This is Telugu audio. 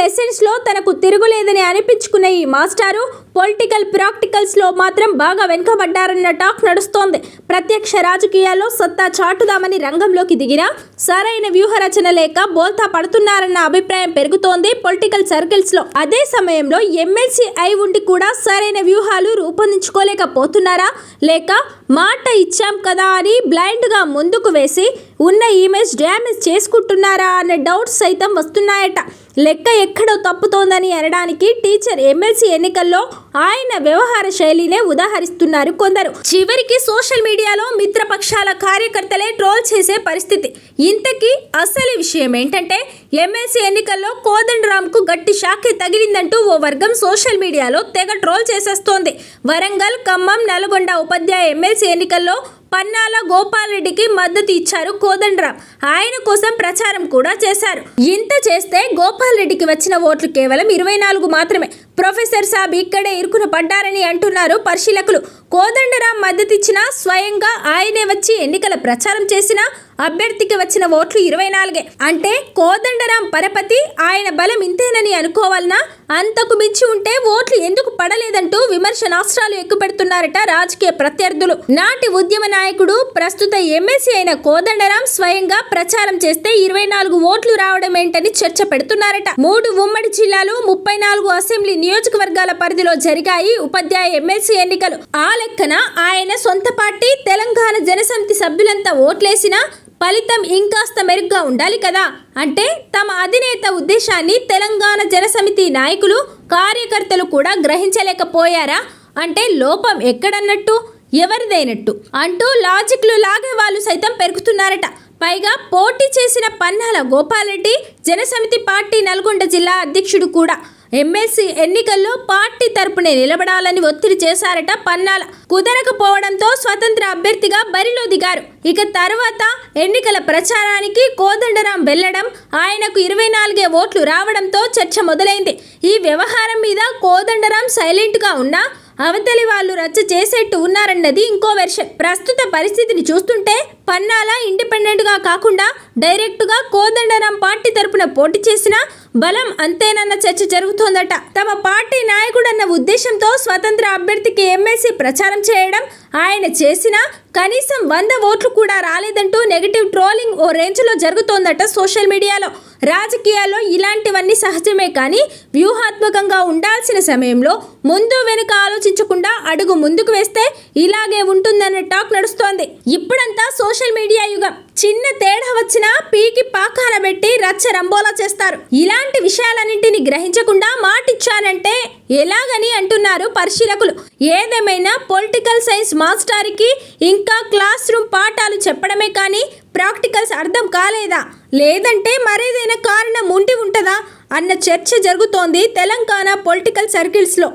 ఎసెన్స్ లో తనకు తిరుగులేదని అనిపించుకునే ఈ మాస్టారు పొలిటికల్ ప్రాక్టికల్స్ లో మాత్రం బాగా వెనుకబడ్డారన్న టాక్ నడుస్తోంది. ప్రత్యక్ష రాజకీయాల్లో సత్తా చాటుదామని రంగంలోకి దిగినా సరైన వ్యూహరచన లేక బోల్తా పడుతున్నారన్న అభిప్రాయం పెరుగుతోంది పొలిటికల్ సర్కిల్స్ లో. అదే సమయంలో ఎమ్మెల్సీ అయి ఉండి కూడా సరైన వ్యూహాలు రూపొందించుకోలేకపోతున్నారా, లేక మాట ఇచ్చాం కదా అని బ్లైండ్ గా ముందుకు వేసి ఉన్న ఇమేజ్ డ్యామేజ్ చేసుకుంటున్నారా అనే డౌట్స్ సైతం వస్తున్నాయట. లెక్క ఎక్కడో తప్పుతోందని అనడానికి టీచర్ ఎమ్మెల్సీ ఎన్నికల్లో ఆయన వ్యవహార శైలినే ఉదాహరిస్తున్నారు కొందరు. చివరికి సోషల్ మీడియాలో మిత్రపక్షాల కార్యకర్తలే ట్రోల్ చేసే పరిస్థితి. ఇంతకీ అసలు విషయం ఏంటంటే ఎమ్మెల్సీ ఎన్నికల్లో కోదండరాంకు గట్టి షాకే తగిలిందంటూ ఓ వర్గం సోషల్ మీడియాలో తెగ ట్రోల్ చేసేస్తోంది. వరంగల్, ఖమ్మం, నల్గొండ ఉపాధ్యాయ ఎమ్మెల్సీ ఎన్నికల్లో పన్నాల గోపాల్ రెడ్డికి మద్దతు ఇచ్చారు కోదండరాం. ఆయన కోసం ప్రచారం కూడా చేశారు. ఇంత చేస్తే గోపాల్ రెడ్డికి వచ్చిన ఓట్లు కేవలం 24 మాత్రమే. ప్రొఫెసర్ సాబ్ ఇక్కడే ఇరుకున పడ్డారని అంటున్నారు పరిశీలకులు. కోదండరాం మద్దతిచ్చినా స్వయంగా ఆయనే వచ్చి ఎన్నికల ప్రచారం చేసిన అభ్యర్థికి వచ్చిన ఓట్లు 24. అంటే కోదండరాం పరపతి, ఆయన బలం ఇంతేనని అనుకోవాలనా? అంతకు మించి ఉంటే ఓట్లు ఎందుకు పడలేదంటూ విమర్శనాస్త్రాలు ఎక్కుపెడుతున్నారట రాజకీయ ప్రత్యర్థులు. నాటి ఉద్యమ నాయకుడు, ప్రస్తుత ఎమ్మెల్సీ అయిన కోదండరాం స్వయంగా ప్రచారం చేస్తే 24 ఓట్లు రావడం ఏంటని చర్చ పెడుతున్నారట. 3 ఉమ్మడి జిల్లాలు, 34 అసెంబ్లీ నియోజకవర్గాల పరిధిలో జరిగాయి ఉపాధ్యాయ ఎమ్మెల్సీ ఎన్నికలు. ఆ లెక్కన ఆయన సొంత పార్టీ తెలంగాణ జనసమితి సభ్యులంతా ఓట్లేసినా ఫలితం ఇంకాస్త మెరుగ్గా ఉండాలి కదా. అంటే తమ అధినేత ఉద్దేశాన్ని తెలంగాణ జనసమితి నాయకులు, కార్యకర్తలు కూడా గ్రహించలేకపోయారా? అంటే లోపం ఎక్కడన్నట్టు, ఎవరిదైనట్టు అంటూ లాజిక్లు లాగే వాళ్ళు సైతం పెరుగుతున్నారట. పైగా పోటీ చేసిన పన్నాల గోపాల్ రెడ్డి జనసమితి పార్టీ నల్గొండ జిల్లా అధ్యక్షుడు కూడా. ఎమ్మెల్సీ ఎన్నికల్లో పార్టీ తరపునే నిలబడాలని ఒత్తిడి చేశారట పన్నాల. కుదరకపోవడంతో స్వతంత్ర అభ్యర్థిగా బరిలో దిగారు. ఇక తర్వాత ఎన్నికల ప్రచారానికి కోదండరాం వెళ్లడం, ఆయనకు 24 ఓట్లు రావడంతో చర్చ మొదలైంది. ఈ వ్యవహారం మీద కోదండరాం సైలెంట్ గా ఉన్నా అవతలి వాళ్ళు రచ్చ చేసేట్టు ఉన్నారన్నది ఇంకో వెర్షన్. ప్రస్తుత పరిస్థితిని చూస్తుంటే పన్నాల ఇండిపెండెంట్ గా కాకుండా డైరెక్ట్ గా కోదండరాం పార్టీ తరపున పోటీ చేసిన బలం అంతేనన్న చర్చ జరుగుతోందట. తమ పార్టీ నాయకుడన్న ఉద్దేశంతో స్వతంత్ర అభ్యర్థికి ఎమ్మెల్సీ ప్రచారం చేయడం, ఆయన చేసినా కనీసం 100 ఓట్లు కూడా రాలేదంటూ నెగిటివ్ ట్రోలింగ్ ఓ రేంజ్లో జరుగుతోందట సోషల్ మీడియాలో. రాజకీయాల్లో ఇలాంటివన్నీ సహజమే, కానీ వ్యూహాత్మకంగా ఉండాల్సిన సమయంలో ముందు వెనుక ఆలోచించకుండా అడుగు ముందుకు వేస్తే ఇలాగే ఉంటుందన్న టాక్ నడుస్తోంది. ఇప్పుడంతా సోషల్ మీడియా యుగం. చిన్న తేడా వచ్చినా పీకి పాకాన పెట్టి రచ్చ రంబోలా చేస్తారు. ఇలాంటి విషయాలన్నింటినీ గ్రహించకుండా మాటిచ్చానంటే ఎలాగని అంటున్నారు పరిశీలకులు. ఏదేమైనా పొలిటికల్ సైన్స్ మాస్టర్కి ఇంకా క్లాస్ రూమ్ పాఠాలు చెప్పడమే కానీ ప్రాక్టికల్స్ అర్థం కాలేదా, లేదంటే మరేదైనా కారణం ఉండి ఉంటుందా అన్న చర్చ జరుగుతోంది తెలంగాణ పొలిటికల్ సర్కిల్స్లో.